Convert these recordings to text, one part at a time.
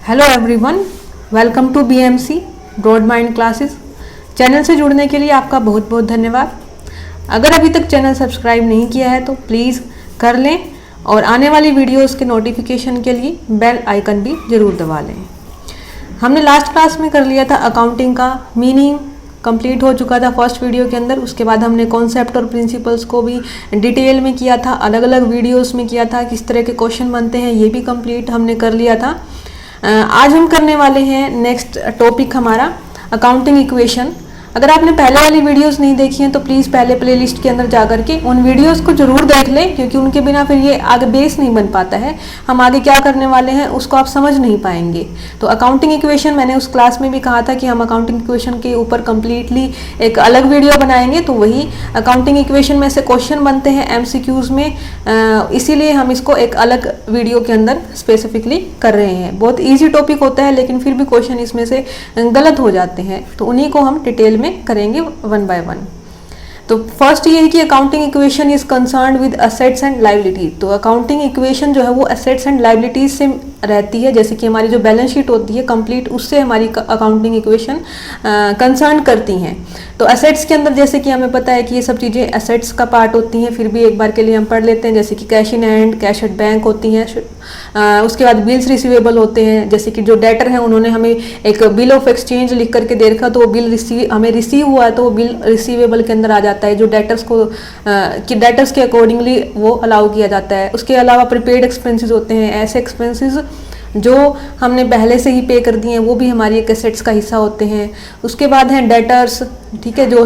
Hello everyone, welcome to BMC broad mind classes. Channel से जुड़ने के लिए आपका बहुत बहुत धन्यवाद। अगर अभी तक चैनल सब्सक्राइब नहीं किया है तो प्लीज़ कर लें और आने वाली वीडियोस के नोटिफिकेशन के लिए बेल आइकन भी ज़रूर दबा लें। हमने लास्ट क्लास में कर लिया था अकाउंटिंग का मीनिंग, कंप्लीट हो चुका था फर्स्ट वीडियो के अंदर। उसके बाद हमने कॉन्सेप्ट और प्रिंसिपल्स को भी डिटेल में किया था, अलग अलग वीडियोस में किया था, किस तरह के क्वेश्चन बनते हैं ये भी कंप्लीट हमने कर लिया था। आज हम करने वाले हैं नेक्स्ट टॉपिक हमारा अकाउंटिंग इक्वेशन। अगर आपने पहले वाली वीडियोस नहीं देखी हैं तो प्लीज़ पहले प्लेलिस्ट के अंदर जा करके उन वीडियोस को जरूर देख लें, क्योंकि उनके बिना फिर ये आगे बेस नहीं बन पाता है। हम आगे क्या करने वाले हैं उसको आप समझ नहीं पाएंगे। तो अकाउंटिंग इक्वेशन मैंने उस क्लास में भी कहा था कि हम अकाउंटिंग इक्वेशन के ऊपर कम्प्लीटली एक अलग वीडियो बनाएंगे। तो वही अकाउंटिंग इक्वेशन में से क्वेश्चन बनते हैं MCQs में, इसीलिए हम इसको एक अलग वीडियो के अंदर स्पेसिफिकली कर रहे हैं। बहुत ईजी टॉपिक होता है लेकिन फिर भी क्वेश्चन इसमें से गलत हो जाते हैं, तो उन्हीं को हम डिटेल में करेंगे वन बाय वन। तो फर्स्ट ये है कि accounting equation is concerned with assets and liability. तो अकाउंटिंग इक्वेशन जो है वो असेट्स एंड लायबिलिटीज से रहती है, जैसे कि हमारी जो बैलेंस शीट होती है कंप्लीट, उससे हमारी अकाउंटिंग इक्वेशन कंसर्न करती हैं। तो असेट्स के अंदर जैसे कि हमें पता है कि ये सब चीज़ें असेट्स का पार्ट होती हैं, फिर भी एक बार के लिए हम पढ़ लेते हैं। जैसे कि cash in hand, cash at bank होती हैं। उसके बाद बिल्स रिसीवेबल होते हैं, जैसे कि जो डेटर हैं उन्होंने हमें एक बिल ऑफ एक्सचेंज लिख करके दे रखा, तो वो बिल हमें रिसीव हुआ तो वो बिल रिसीवेबल के अंदर आ जाता है, जो डेटर्स को कि डेटर्स के अकॉर्डिंगली वो अलाउ किया जाता है। उसके अलावा प्रीपेड एक्सपेंसेस होते हैं, ऐसे एक्सपेंसेस जो हमने पहले से ही पे कर दिए हैं वो भी हमारी एक एसेट्स का हिस्सा होते हैं। उसके बाद हैं डेटर्स, ठीक है। जो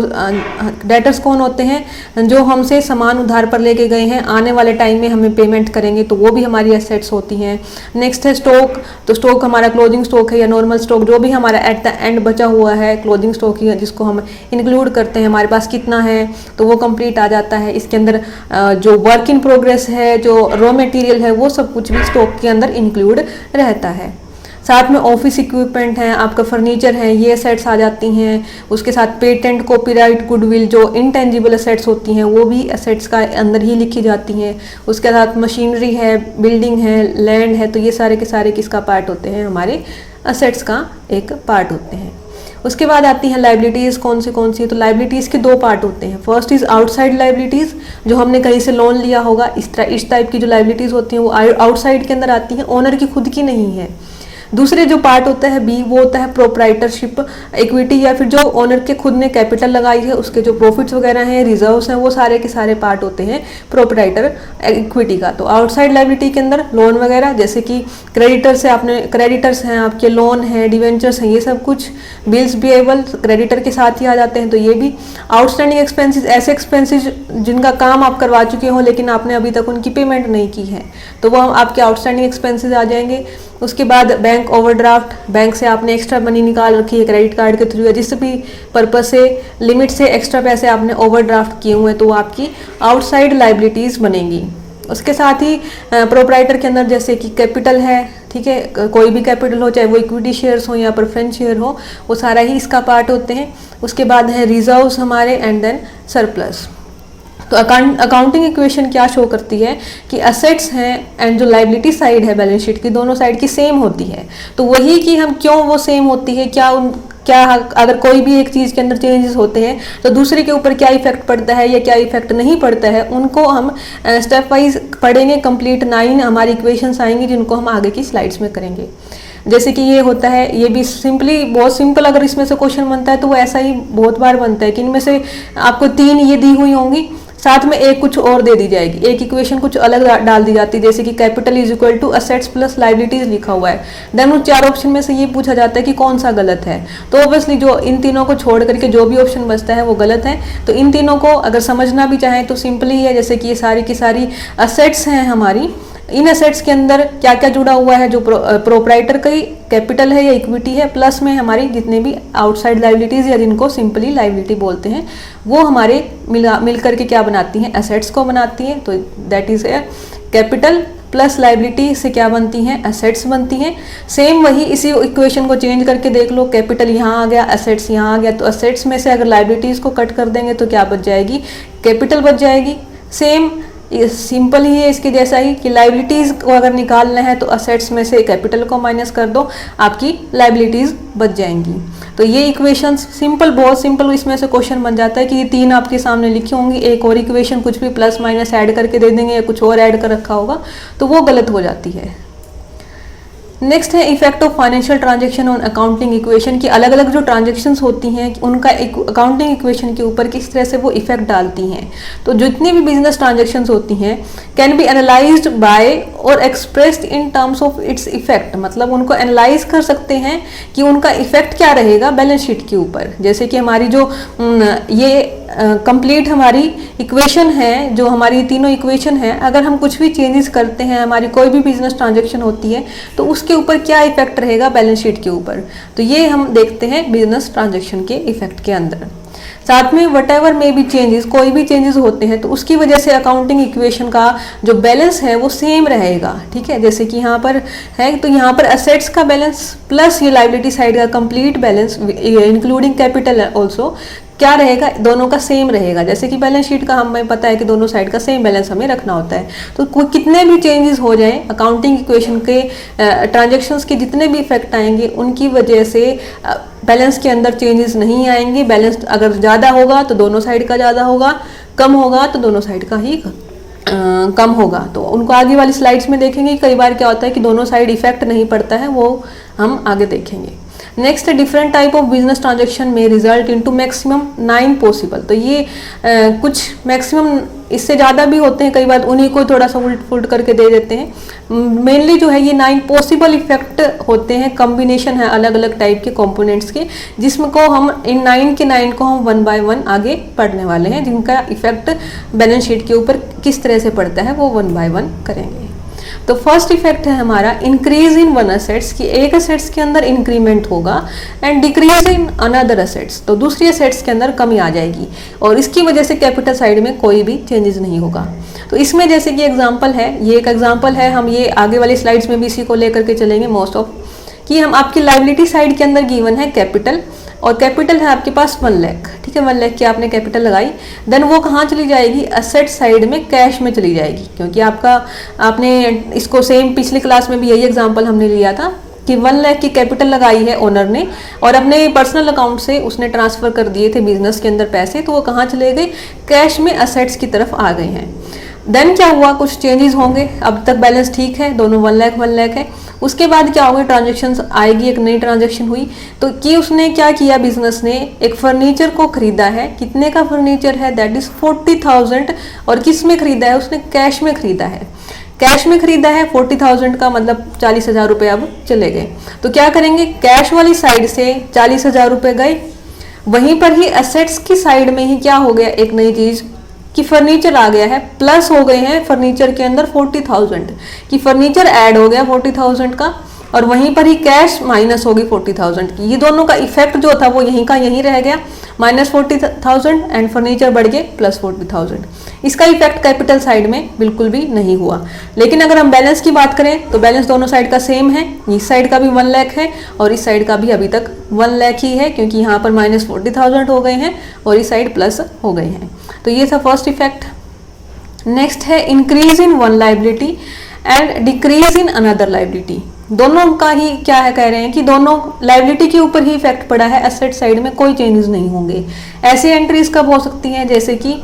डेटर्स कौन होते हैं? जो हमसे सामान उधार पर लेके गए हैं, आने वाले टाइम में हमें पेमेंट करेंगे, तो वो भी हमारी एसेट्स होती हैं। नेक्स्ट है स्टॉक। तो स्टॉक हमारा क्लोजिंग स्टॉक है या नॉर्मल स्टॉक, जो भी हमारा एट द एंड बचा हुआ है क्लोजिंग स्टॉक ही, जिसको हम इंक्लूड करते हैं। हमारे पास कितना है तो वो कंप्लीट आ जाता है। इसके अंदर जो वर्क इन प्रोग्रेस है, जो रॉ मटेरियल है, वो सब कुछ भी स्टॉक के अंदर इंक्लूड रहता है। साथ में ऑफिस इक्विपमेंट है, आपका फर्नीचर है, ये एसेट्स आ जाती हैं। उसके साथ पेटेंट, कॉपीराइट, गुडविल, जो इनटेंजिबल एसेट्स होती हैं वो भी एसेट्स का अंदर ही लिखी जाती हैं। उसके साथ मशीनरी है, बिल्डिंग है, लैंड है, तो ये सारे के सारे किसका पार्ट होते हैं? हमारे एसेट्स का एक पार्ट होते हैं। उसके बाद आती हैं लाइबिलिटीज़। कौन सी? तो लाइबिलिटीज़ के दो पार्ट होते हैं। फर्स्ट इज़ आउटसाइड लाइबिलिटीज़, जो हमने कहीं से लोन लिया होगा, इस टाइप की जो लाइबिलिटीज़ होती हैं वो आउटसाइड के अंदर आती हैं, ओनर की खुद की नहीं है। दूसरे जो पार्ट होता है बी, वो होता है प्रोप्राइटरशिप इक्विटी, या फिर जो ओनर के खुद ने कैपिटल लगाई है उसके जो प्रॉफिट्स वगैरह हैं, रिजर्व्स हैं, वो सारे के सारे पार्ट होते हैं प्रोप्राइटर इक्विटी का। तो आउटसाइड लायबिलिटी के अंदर लोन वगैरह, जैसे कि क्रेडिटर्स हैं आपके, लोन है, डिवेंचर्स हैं, ये सब कुछ बिल्स पेएबल क्रेडिटर के साथ ही आ जाते हैं। तो ये भी आउटस्टैंडिंग एक्सपेंसेस, ऐसे एक्सपेंसेस जिनका काम आप करवा चुके हो लेकिन आपने अभी तक उनकी पेमेंट नहीं की है, तो वो आपके आउटस्टैंडिंग एक्सपेंसेस आ जाएंगे। उसके बाद बैंक ओवरड्राफ्ट, बैंक से आपने एक्स्ट्रा मनी निकाल रखी है क्रेडिट कार्ड के थ्रू या जिस भी पर्पज से, लिमिट से एक्स्ट्रा पैसे आपने ओवरड्राफ्ट किए हुए हैं, तो वो आपकी आउटसाइड लाइबिलिटीज़ बनेंगी। उसके साथ ही प्रोप्राइटर के अंदर जैसे कि कैपिटल है, ठीक है, कोई भी कैपिटल हो, चाहे वो इक्विटी शेयर्स हो या प्रेफरेंस शेयर हो, वो सारा ही इसका पार्ट होते हैं। उसके बाद है रिजर्व्स हमारे, एंड देन सरप्लस। तो अकाउंटिंग इक्वेशन क्या शो करती है कि असेट्स हैं एंड जो लाइबिलिटी साइड है बैलेंस शीट की, दोनों साइड की सेम होती है। तो वही कि हम क्यों वो सेम होती है, क्या अगर कोई भी एक चीज़ के अंदर चेंजेस होते हैं तो दूसरे के ऊपर क्या इफेक्ट पड़ता है या क्या इफेक्ट नहीं पड़ता है, उनको हम स्टेप वाइज पढ़ेंगे। कंप्लीट 9 हमारी इक्वेशंस आएंगी जिनको हम आगे की स्लाइड्स में करेंगे। जैसे कि ये होता है, ये भी सिंपली, बहुत सिंपल अगर इसमें से क्वेश्चन बनता है तो वो ऐसा ही बहुत बार बनता है कि इनमें से आपको 3 ये दी हुई होंगी, साथ में एक कुछ और दे दी जाएगी, एक इक्वेशन कुछ अलग डाल दी जाती है, जैसे कि capital is equal to assets plus liabilities लिखा हुआ है। देन उन 4 ऑप्शन में से ये पूछा जाता है कि कौन सा गलत है। तो ऑब्वियसली जो इन तीनों को छोड़ करके जो भी ऑप्शन बचता है वो गलत है। तो इन तीनों को अगर समझना भी चाहें तो सिंपली है, जैसे कि ये सारी की सारी असेट्स हैं हमारी, इन असेट्स के अंदर क्या क्या जुड़ा हुआ है, जो प्रोप्राइटर का कैपिटल है या इक्विटी है, प्लस में हमारी जितने भी आउटसाइड लायबिलिटीज या जिनको सिंपली लायबिलिटी बोलते हैं, वो हमारे मिल करके क्या बनाती हैं? एसेट्स को बनाती हैं। तो that is a capital plus liability से क्या बनती हैं? एसेट्स बनती हैं। सेम वही इसी इक्वेशन को चेंज करके देख लो, कैपिटल यहाँ आ गया, एसेट्स यहाँ आ गया, तो एसेट्स में से अगर लायबिलिटीज को कट कर देंगे तो क्या बच जाएगी? कैपिटल बच जाएगी। सेम सिंपल ही है इसके जैसा ही कि लाइबिलिटीज़ को अगर निकालना है तो असेट्स में से कैपिटल को माइनस कर दो, आपकी लाइबिलिटीज़ बच जाएंगी। तो ये इक्वेशंस सिंपल, बहुत सिंपल इसमें से क्वेश्चन बन जाता है कि ये 3 आपके सामने लिखी होंगी, एक और इक्वेशन कुछ भी प्लस माइनस ऐड करके दे देंगे या कुछ और ऐड कर रखा होगा तो वो गलत हो जाती है। नेक्स्ट है effect of financial transaction on accounting equation, की अलग अलग जो ट्रांजैक्शंस होती हैं उनका एक अकाउंटिंग इक्वेशन के ऊपर किस तरह से वो इफेक्ट डालती हैं। तो जितनी भी बिजनेस ट्रांजैक्शंस होती हैं कैन बी एनालाइज्ड बाय और expressed in terms of its effect, मतलब उनको एनालाइज कर सकते हैं कि उनका इफेक्ट क्या रहेगा बैलेंस शीट के ऊपर। जैसे कि हमारी जो ये कंप्लीट हमारी इक्वेशन है, जो हमारी तीनों इक्वेशन है, अगर हम कुछ भी चेंजेस करते हैं, हमारी कोई भी बिजनेस ट्रांजैक्शन होती है तो उसके ऊपर क्या इफेक्ट रहेगा बैलेंस शीट के ऊपर, तो ये हम देखते हैं बिजनेस ट्रांजैक्शन के इफेक्ट के अंदर। साथ में वट एवर में भी चेंजेस, कोई भी चेंजेस होते हैं तो उसकी वजह से अकाउंटिंग इक्वेशन का जो बैलेंस है वो सेम रहेगा। ठीक है, जैसे कि यहाँ पर है तो यहाँ पर असेट्स का बैलेंस प्लस ये लायबिलिटी साइड का complete balance including capital also क्या रहेगा, दोनों का सेम रहेगा। जैसे कि बैलेंस शीट का हमें पता है कि दोनों साइड का सेम बैलेंस हमें रखना होता है। तो कितने भी चेंजेस हो जाएं अकाउंटिंग इक्वेशन के ट्रांजैक्शंस के जितने भी इफेक्ट आएंगे उनकी वजह से बैलेंस के अंदर चेंजेस नहीं आएंगे। बैलेंस अगर ज़्यादा होगा तो दोनों साइड का ज़्यादा होगा, कम होगा तो दोनों साइड का ही कम होगा। तो उनको आगे वाली स्लाइड्स में देखेंगे कई बार क्या होता है कि दोनों साइड इफेक्ट नहीं पड़ता है, वो हम आगे देखेंगे। Next different type of business transaction में रिजल्ट इनटू मैक्सिमम 9 पॉसिबल। तो ये कुछ मैक्सिमम इससे ज़्यादा भी होते हैं, कई बार उन्हीं को थोड़ा सा उल्ट फुल्ट करके दे देते हैं। मेनली जो है ये 9 पॉसिबल इफेक्ट होते हैं, कॉम्बिनेशन है अलग अलग टाइप के कंपोनेंट्स के, जिसमें को हम इन 9 के 9 को हम 1 बाय 1 आगे पढ़ने वाले हैं, जिनका इफेक्ट बैलेंस शीट के ऊपर किस तरह से पड़ता है वो 1 बाय 1 करेंगे। तो फर्स्ट इफेक्ट है हमारा इंक्रीज इन वन असेट्स, की एक असेट्स के अंदर इंक्रीमेंट होगा and decrease in another assets, तो दूसरी असेट्स के अंदर कमी आ जाएगी और इसकी वजह से कैपिटल साइड में कोई भी चेंजेस नहीं होगा। तो इसमें जैसे कि एग्जांपल है, ये एक एग्जांपल है, हम ये आगे वाली स्लाइड्स में भी इसी को लेकर के चलेंगे मोस्ट ऑफ, कि हम आपकी लायबिलिटी साइड के अंदर गिवन है कैपिटल और कैपिटल है आपके पास 1 लाख। ठीक है, 1 लाख की आपने कैपिटल लगाई, देन वो कहाँ चली जाएगी, असेट साइड में कैश में चली जाएगी, क्योंकि आपने इसको सेम पिछली क्लास में भी यही एग्जांपल हमने लिया था कि 1 लाख की कैपिटल लगाई है ओनर ने और अपने पर्सनल अकाउंट से उसने ट्रांसफर कर दिए थे बिजनेस के अंदर पैसे, तो वो कहाँ चले गए, कैश में असेट्स की तरफ आ गए हैं। देन क्या हुआ, कुछ चेंजेस होंगे, अब तक बैलेंस ठीक है, दोनों 1 लाख है। उसके बाद क्या होगा, ट्रांजैक्शन आएगी, एक नई ट्रांजैक्शन हुई तो कि उसने क्या किया, बिजनेस ने एक फर्नीचर को खरीदा है। कितने का फर्नीचर है, दैट इज 40,000, और किस में खरीदा है, उसने कैश में खरीदा है। कैश में खरीदा है 40,000 का मतलब 40,000 रुपये अब चले गए। तो क्या करेंगे, कैश वाली साइड से 40,000 रुपये गए, वहीं पर ही असेट्स की साइड में ही क्या हो गया, एक नई चीज कि फर्नीचर आ गया है, प्लस हो गए हैं फर्नीचर के अंदर 40,000 कि फर्नीचर ऐड हो गया 40,000 का, और वहीं पर ही कैश माइनस होगी 40,000 की। ये दोनों का इफेक्ट जो था वो यहीं का यहीं रह गया, -40,000 एंड फर्नीचर बढ़ गए +40,000। इसका इफेक्ट कैपिटल साइड में बिल्कुल भी नहीं हुआ। लेकिन अगर हम बैलेंस की बात करें तो बैलेंस दोनों साइड का सेम है, इस साइड का भी 1 लाख है और इस साइड का भी अभी तक 1 लाख ही है, क्योंकि यहाँ पर -40,000 हो गए हैं और इस साइड प्लस हो गए हैं। तो ये था फर्स्ट इफेक्ट। नेक्स्ट है increase in one liability and decrease in another liability. दोनों का ही क्या है, कह रहे हैं कि दोनों लाइबिलिटी के ऊपर ही इफेक्ट पड़ा है, एसेट साइड में कोई चेंजेस नहीं होंगे। ऐसी एंट्रीज कब हो सकती हैं, जैसे कि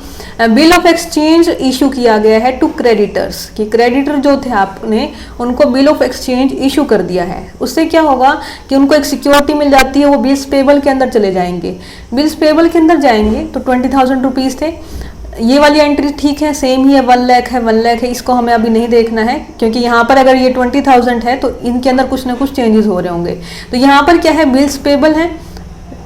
बिल ऑफ एक्सचेंज इशू किया गया है टू क्रेडिटर्स, कि क्रेडिटर जो थे आपने उनको बिल ऑफ एक्सचेंज इशू कर दिया है। उससे क्या होगा कि उनको एक सिक्योरिटी मिल जाती है, वो बिल्स पेबल के अंदर चले जाएंगे। बिल्स पेबल के अंदर जाएंगे तो 20,000 रुपीज़ थे। ये वाली एंट्री ठीक है, सेम ही है, 1 लाख है, 1 लाख है, इसको हमें अभी नहीं देखना है, क्योंकि यहाँ पर अगर ये 20,000 है तो इनके अंदर कुछ ना कुछ चेंजेस हो रहे होंगे। तो यहाँ पर क्या है, बिल्स पेबल है,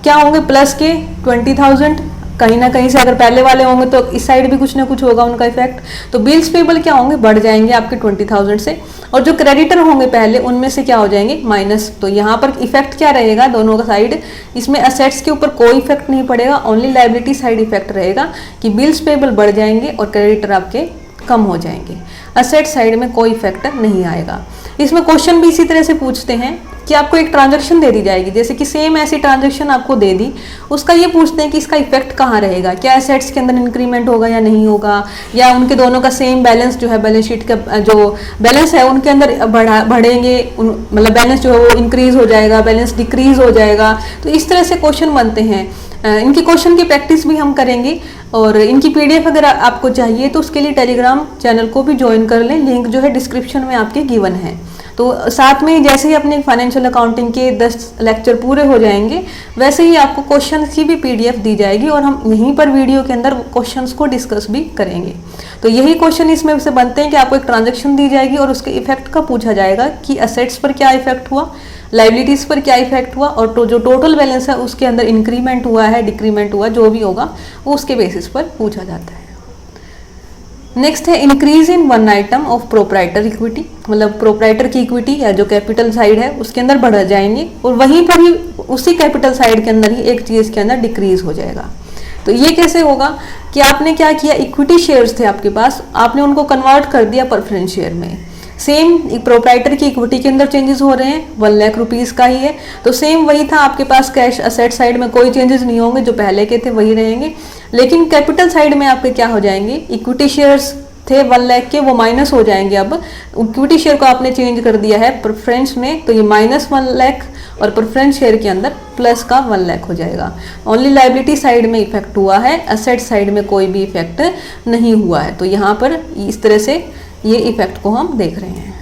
क्या होंगे, प्लस के 20,000, कहीं ना कहीं से अगर पहले वाले होंगे तो इस साइड भी कुछ ना कुछ होगा उनका इफेक्ट। तो बिल्स पेबल क्या होंगे, बढ़ जाएंगे आपके 20,000 से, और जो क्रेडिटर होंगे पहले उनमें से क्या हो जाएंगे, माइनस। तो यहाँ पर इफेक्ट क्या रहेगा, दोनों का साइड, इसमें असेट्स के ऊपर कोई इफेक्ट नहीं पड़ेगा, ओनली लायबिलिटी साइड इफेक्ट रहेगा कि बिल्स पेबल बढ़ जाएंगे और क्रेडिटर आपके कम हो जाएंगे। असेट साइड में कोई इफेक्ट नहीं आएगा। इसमें क्वेश्चन भी इसी तरह से पूछते हैं कि आपको एक ट्रांजैक्शन दे दी जाएगी, जैसे कि सेम ऐसी ट्रांजैक्शन आपको दे दी, उसका ये पूछते हैं कि इसका इफेक्ट कहाँ रहेगा, क्या एसेट्स के अंदर इंक्रीमेंट होगा या नहीं होगा, या उनके दोनों का सेम बैलेंस जो है बैलेंस शीट का जो बैलेंस है उनके अंदर बढ़ेंगे, मतलब बैलेंस जो है वो इंक्रीज हो जाएगा, बैलेंस डिक्रीज हो जाएगा। तो इस तरह से क्वेश्चन बनते हैं। इनकी क्वेश्चन की प्रैक्टिस भी हम करेंगे, और इनकी पीडीएफ अगर आपको चाहिए तो उसके लिए टेलीग्राम चैनल को भी ज्वाइन कर लें, लिंक जो है डिस्क्रिप्शन में आपके गिवन है। तो साथ में जैसे ही अपने फाइनेंशियल अकाउंटिंग के 10 लेक्चर पूरे हो जाएंगे वैसे ही आपको क्वेश्चन की भी पीडीएफ दी जाएगी, और हम यहीं पर वीडियो के अंदर क्वेश्चंस को डिस्कस भी करेंगे। तो यही क्वेश्चन इसमें से बनते हैं कि आपको एक ट्रांजैक्शन दी जाएगी और उसके इफेक्ट का पूछा जाएगा कि असेट्स पर क्या इफेक्ट हुआ, लाइबिलिटीज पर क्या इफेक्ट हुआ, और तो जो टोटल बैलेंस है उसके अंदर इंक्रीमेंट हुआ है, डिक्रीमेंट हुआ, जो भी होगा वो उसके बेसिस पर पूछा जाता है। नेक्स्ट है increase in one item of proprietor equity, मतलब प्रोप्राइटर की इक्विटी या जो कैपिटल साइड है उसके अंदर बढ़ जाएंगे, और वहीं पर ही उसी कैपिटल साइड के अंदर ही एक चीज के अंदर डिक्रीज हो जाएगा। तो ये कैसे होगा कि आपने क्या किया, इक्विटी शेयर्स थे आपके पास, आपने उनको कन्वर्ट कर दिया प्रेफरेंस शेयर में। सेम प्रोप्राइटर की इक्विटी के अंदर चेंजेस हो रहे हैं, 1 लाख रुपीज का ही है, तो सेम वही था आपके पास, कैश असेट साइड में कोई चेंजेस नहीं होंगे, जो पहले के थे वही रहेंगे। लेकिन कैपिटल साइड में आपके क्या हो जाएंगे, इक्विटी शेयर्स थे 1 लाख के, वो माइनस हो जाएंगे। अब इक्विटी शेयर को आपने चेंज कर दिया है प्रेफरेंस में, तो ये -1 लाख, और प्रेफरेंस शेयर के अंदर प्लस का 1 लाख हो जाएगा। ओनली लाइबिलिटी साइड में इफेक्ट हुआ है, असेट साइड में कोई भी इफेक्ट नहीं हुआ है। तो यहाँ पर इस तरह से ये इफेक्ट को हम देख रहे हैं।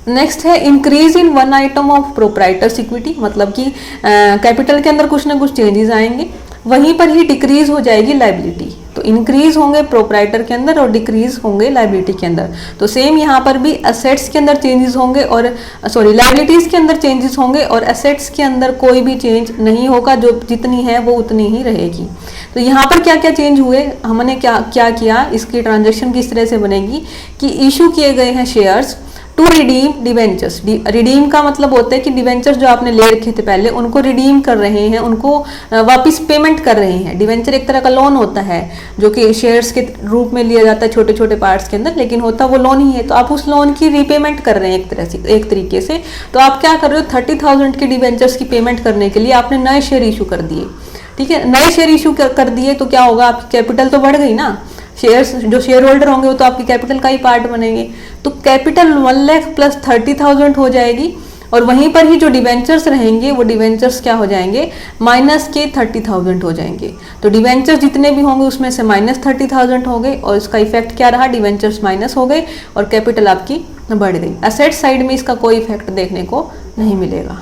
नेक्स्ट है increase in one item of proprietors equity, मतलब कि कैपिटल के अंदर कुछ ना कुछ चेंजेस आएंगे, वहीं पर ही डिक्रीज हो जाएगी लाइबिलिटी। तो इंक्रीज होंगे प्रोप्राइटर के अंदर और डिक्रीज होंगे लाइबिलिटी के अंदर। तो सेम यहाँ पर भी असेट्स के अंदर चेंजेस होंगे, और लाइबिलिटीज के अंदर चेंजेस होंगे, और असेट्स के अंदर कोई भी चेंज नहीं होगा, जो जितनी है वो उतनी ही रहेगी। तो यहाँ पर क्या क्या चेंज हुए, हमने क्या क्या किया, इसकी ट्रांजैक्शन किस तरह से बनेगी कि इशू किए गए हैं shares to redeem debentures. Redeem का मतलब होता है कि डिवेंचर्स जो आपने ले रखे थे पहले उनको रिडीम कर रहे हैं, उनको वापस पेमेंट कर रहे हैं। डिवेंचर एक तरह का लोन होता है जो कि शेयर्स के रूप में लिया जाता है छोटे छोटे पार्ट्स के अंदर, लेकिन होता वो लोन ही है। तो आप उस लोन की रीपेमेंट कर रहे हैं एक तरह से, एक तरीके से। तो आप क्या कर रहे हो, 30,000 के डिवेंचर्स की पेमेंट करने के लिए आपने नए शेयर इशू कर दिए। ठीक है, नए शेयर इशू कर दिए तो क्या होगा, आपकी कैपिटल तो बढ़ गई ना, शेयर्स जो शेयर होल्डर होंगे वो तो आपकी कैपिटल का ही पार्ट बनेंगे। तो कैपिटल 1 लाख प्लस 30,000 हो जाएगी, और वहीं पर ही जो डिवेंचर्स रहेंगे वो डिवेंचर्स क्या हो जाएंगे, माइनस के 30,000 हो जाएंगे। तो डिवेंचर्स जितने भी होंगे उसमें से -30,000 हो गए, और इसका इफेक्ट क्या रहा, डिवेंचर्स माइनस हो गए और कैपिटल आपकी बढ़ गई। एसेट साइड में इसका कोई इफेक्ट देखने को नहीं मिलेगा।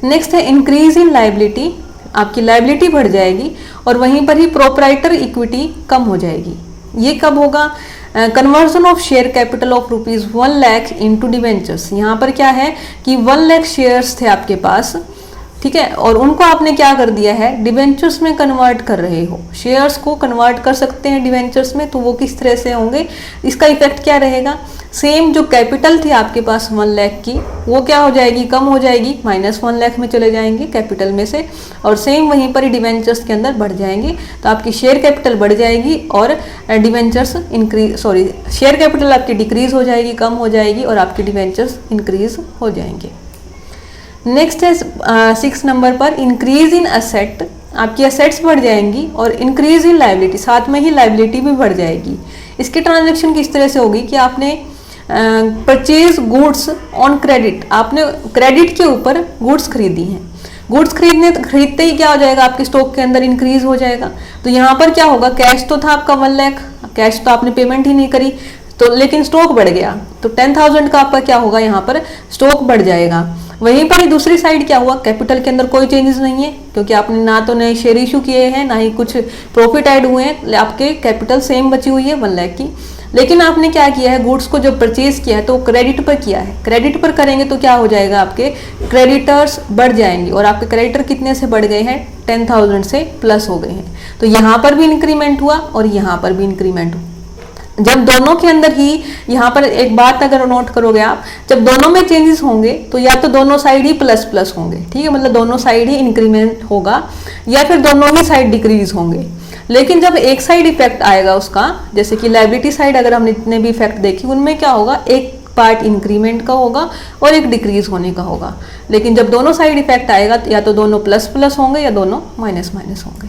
नेक्स्ट है इंक्रीज इन लाइबिलिटी, आपकी लाइबिलिटी बढ़ जाएगी और वहीं पर ही प्रोप्राइटर इक्विटी कम हो जाएगी। ये कब होगा, conversion of share capital of ₹1 lakh into debentures. यहाँ पर क्या है कि 1 लाख शेयर्स थे आपके पास, ठीक है, और उनको आपने क्या कर दिया है, डिवेंचर्स में कन्वर्ट कर रहे हो। शेयर्स को कन्वर्ट कर सकते हैं डिवेंचर्स में, तो वो किस तरह से होंगे, इसका इफेक्ट क्या रहेगा, सेम जो कैपिटल थी आपके पास 1 लाख की, वो क्या हो जाएगी, कम हो जाएगी, -1 लाख में चले जाएंगे कैपिटल में से, और सेम वहीं पर ही डिवेंचर्स के अंदर बढ़ जाएंगे। तो आपकी शेयर कैपिटल बढ़ जाएगी और डिवेंचर्स शेयर कैपिटल आपकी डिक्रीज हो जाएगी, कम हो जाएगी, और आपकी डिवेंचर्स इंक्रीज हो जाएंगे। नेक्स्ट है 6 नंबर पर इंक्रीज इन असेट, आपकी असेट्स बढ़ जाएंगी और इंक्रीज इन लाइबिलिटी, साथ में ही लाइबिलिटी भी बढ़ जाएगी। इसकी ट्रांजैक्शन किस तरह से होगी कि आपने परचेज गुड्स ऑन क्रेडिट, आपने क्रेडिट के ऊपर गुड्स खरीदी हैं। गुड्स खरीदते ही क्या हो जाएगा, आपके स्टॉक के अंदर इंक्रीज हो जाएगा। तो यहाँ पर क्या होगा, कैश तो था आपका 1 लाख, कैश तो आपने पेमेंट ही नहीं करी, तो लेकिन स्टॉक बढ़ गया, तो 10,000 का आपका क्या होगा, यहाँ पर स्टॉक बढ़ जाएगा। वहीं पर ही दूसरी साइड क्या हुआ, कैपिटल के अंदर कोई चेंजेस नहीं है, क्योंकि आपने ना तो नए शेयर इशू किए हैं, ना ही कुछ प्रॉफिट ऐड हुए हैं, आपके कैपिटल सेम बची हुई है 1 लाख की। लेकिन आपने क्या किया है, गुड्स को जो परचेज किया है तो क्रेडिट पर किया है। क्रेडिट पर करेंगे तो क्या हो जाएगा, आपके क्रेडिटर्स बढ़ जाएंगे, और आपके क्रेडिटर कितने से बढ़ गए हैं, 10,000 से प्लस हो गए हैं। तो यहाँ पर भी इंक्रीमेंट हुआ और यहाँ पर भी इंक्रीमेंट हुआ। जब दोनों के अंदर ही, यहाँ पर एक बात अगर नोट करोगे आप, जब दोनों में चेंजेस होंगे तो या तो दोनों साइड ही प्लस प्लस होंगे, ठीक है, मतलब दोनों साइड ही इंक्रीमेंट होगा, या फिर दोनों ही साइड डिक्रीज होंगे। लेकिन जब एक साइड इफेक्ट आएगा उसका, जैसे कि लाइबिलिटी साइड अगर हमने जितने भी इफेक्ट देखे उनमें क्या होगा, एक पार्ट इंक्रीमेंट का होगा और एक डिक्रीज होने का होगा। लेकिन जब दोनों साइड इफेक्ट आएगा तो या तो दोनों प्लस प्लस होंगे या दोनों माइनस माइनस होंगे।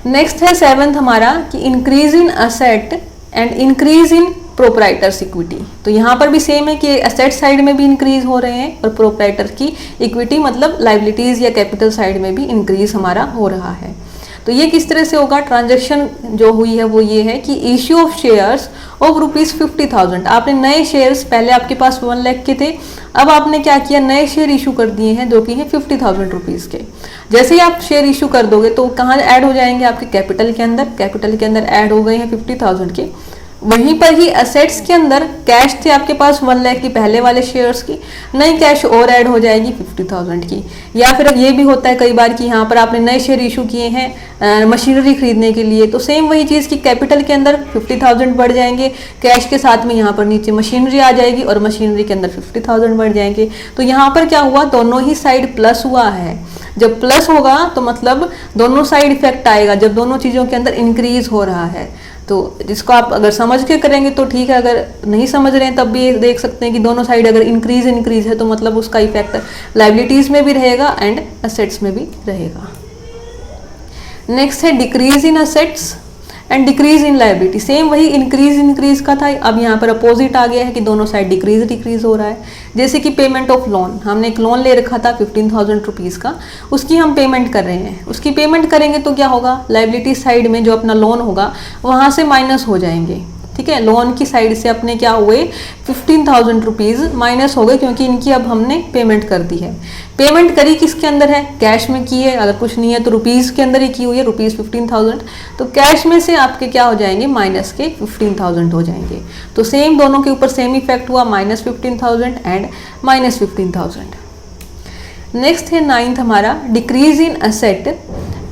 नेक्स्ट है 7th हमारा कि increase in asset and increase in proprietors equity. तो यहाँ पर भी सेम है कि एसेट साइड में भी इंक्रीज हो रहे हैं और प्रोप्राइटर की इक्विटी मतलब लाइबिलिटीज या कैपिटल साइड में भी इंक्रीज हमारा हो रहा है। तो ये किस तरह से होगा, ट्रांजैक्शन जो हुई है वो ये है कि इश्यू ऑफ शेयर्स ऑफ ₹50,000। आपने नए शेयर्स, पहले आपके पास 1 लाख के थे, अब आपने क्या किया, नए शेयर इशू कर दिए हैं जो कि हैं ₹50,000 के। जैसे ही आप शेयर इशू कर दोगे तो कहाँ ऐड हो जाएंगे, आपके कैपिटल के अंदर। कैपिटल के अंदर ऐड हो गए हैं 50,000 के। वहीं पर ही असेट्स के अंदर कैश थे आपके पास 1 लाख की पहले वाले शेयर्स की, नई कैश और ऐड हो जाएगी 50,000 की। या फिर ये भी होता है कई बार कि यहाँ पर आपने नए शेयर इशू किए हैं मशीनरी खरीदने के लिए, तो सेम वही चीज़ कि कैपिटल के अंदर 50,000 बढ़ जाएंगे, कैश के साथ में यहाँ पर नीचे मशीनरी आ जाएगी और मशीनरी के अंदर 50,000 बढ़ जाएंगे। तो यहाँ पर क्या हुआ, दोनों ही साइड प्लस हुआ है। जब प्लस होगा तो मतलब दोनों साइड इफेक्ट आएगा जब दोनों चीज़ों के अंदर इंक्रीज हो रहा है। तो जिसको आप अगर समझ के करेंगे तो ठीक है, अगर नहीं समझ रहे हैं तब भी देख सकते हैं कि दोनों साइड अगर इंक्रीज है तो मतलब उसका इफेक्ट लाइबिलिटीज में भी रहेगा एंड असेट्स में भी रहेगा। नेक्स्ट है decrease in assets and decrease in liability. Same वही इंक्रीज का था, अब यहाँ पर अपोजिट आ गया है कि दोनों साइड डिक्रीज हो रहा है। जैसे कि पेमेंट ऑफ लोन, हमने एक लोन ले रखा था 15,000 रुपीज़ का, उसकी हम पेमेंट कर रहे हैं। उसकी पेमेंट करेंगे तो क्या होगा, लाइबिलिटी साइड में जो अपना लोन होगा वहाँ से माइनस हो जाएंगे। ठीक है, लोन की साइड से अपने क्या हुए 15,000 रुपीज़ माइनस हो गए क्योंकि इनकी अब हमने पेमेंट कर दी है। पेमेंट करी किसके अंदर है, कैश में की है, अगर कुछ नहीं है तो रुपीज़ के अंदर ही की हुई है, ₹15,000। तो कैश में से आपके क्या हो जाएंगे, माइनस के 15,000 हो जाएंगे। तो सेम दोनों के ऊपर सेम इफेक्ट हुआ, -15,000 एंड -15,000। नेक्स्ट है 9th हमारा decrease in asset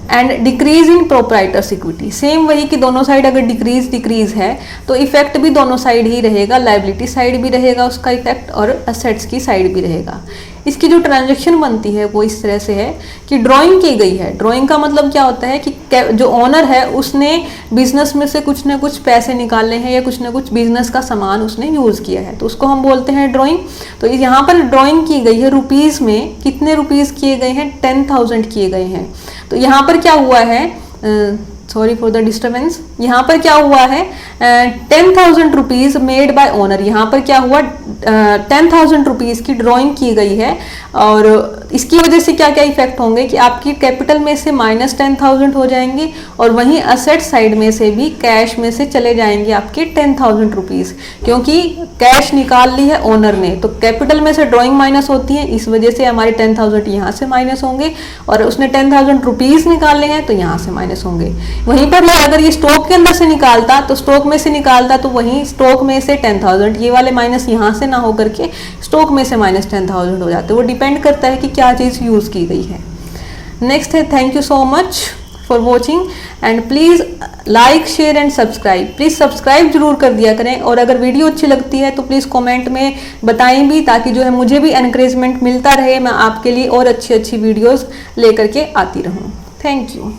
and decrease in proprietors equity. Same वही कि दोनों साइड अगर डिक्रीज है तो इफेक्ट भी दोनों साइड ही रहेगा, लाइबिलिटी साइड भी रहेगा उसका इफेक्ट और असेट्स की साइड भी रहेगा। इसकी जो ट्रांजैक्शन बनती है वो इस तरह से है कि ड्राइंग की गई है। ड्राइंग का मतलब क्या होता है कि जो ओनर है उसने बिजनेस में से कुछ ना कुछ पैसे निकाले हैं या कुछ ना कुछ बिजनेस का सामान उसने यूज़ किया है, तो उसको हम बोलते हैं ड्राइंग। तो यहाँ पर ड्राइंग की गई है रुपीज़ में, कितने रुपीज़ किए गए हैं, 10,000 किए गए हैं। तो यहाँ पर क्या हुआ है, सॉरी फॉर द डिस्टर्बेंस, यहाँ पर क्या हुआ है 10,000 रुपीज़ मेड बाय ओनर। यहाँ पर क्या हुआ 10,000 रुपीज़ की ड्राइंग की गई है और इसकी वजह से क्या क्या इफेक्ट होंगे कि आपकी कैपिटल में से -10,000 हो जाएंगे और वहीं असेट साइड में से भी कैश में से चले जाएंगे आपके 10,000 रुपीज़, क्योंकि कैश निकाल ली है ओनर ने। तो कैपिटल में से ड्राइंग माइनस होती है, इस वजह से हमारे 10,000 यहाँ से माइनस होंगे और उसने 10,000 रुपीज़ निकाले हैं तो यहाँ से माइनस होंगे। वहीं पर अगर ये स्टॉक के अंदर से निकालता तो स्टॉक में से निकालता तो वहीं स्टॉक में से 10,000, ये वाले माइनस यहाँ से ना होकर के स्टॉक में से -10,000 हो जाते। वो डिपेंड करता है कि क्या चीज़ यूज़ की गई है। नेक्स्ट है thank you so much for watching and please like share and subscribe. Please subscribe जरूर कर दिया करें और अगर वीडियो अच्छी लगती है तो प्लीज़ कमेंट में बताएं भी, ताकि जो है मुझे भी एनकरेजमेंट मिलता रहे, मैं आपके लिए और अच्छी वीडियोज़ लेकर के आती रहूँ। Thank you.